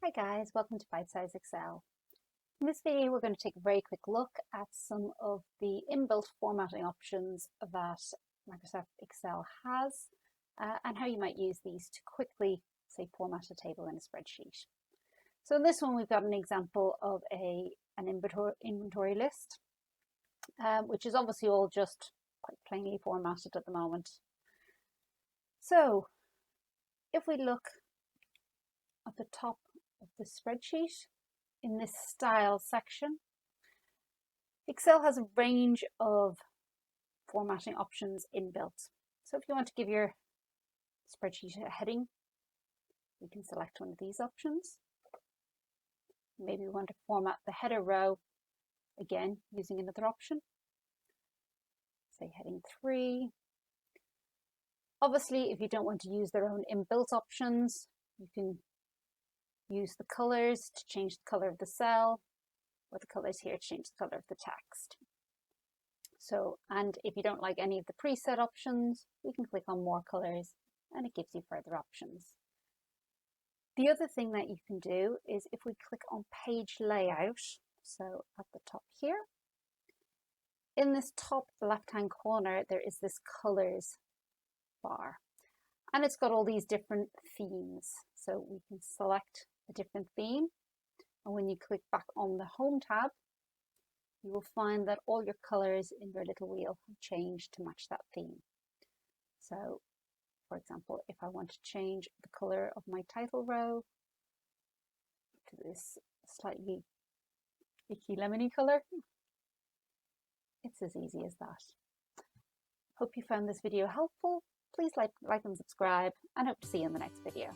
Hi guys, welcome to Bite Size Excel. In this video we're going to take a very quick look at some of the inbuilt formatting options that Microsoft Excel has and how you might use these to quickly, say, format a table in a spreadsheet. So in this one we've got an example of an inventory list, which is obviously all just quite plainly formatted at the moment. So if we look at the top of the spreadsheet in this style section, Excel has a range of formatting options inbuilt. So if you want to give your spreadsheet a heading, you can select one of these options. Maybe we want to format the header row, again using another option, say heading 3. Obviously, if you don't want to use their own inbuilt options, you can use the colors to change the color of the cell, or the colors here to change the color of the text. So, and if you don't like any of the preset options, we can click on more colors and it gives you further options. The other thing that you can do is if we click on page layout, so at the top here, in this top left-hand corner, there is this colors bar. And it's got all these different themes. So we can select a different theme. And when you click back on the Home tab, you will find that all your colors in your little wheel have changed to match that theme. So, for example, if I want to change the color of my title row to this slightly icky lemony color, it's as easy as that. Hope you found this video helpful. Please like and subscribe, and hope to see you in the next video.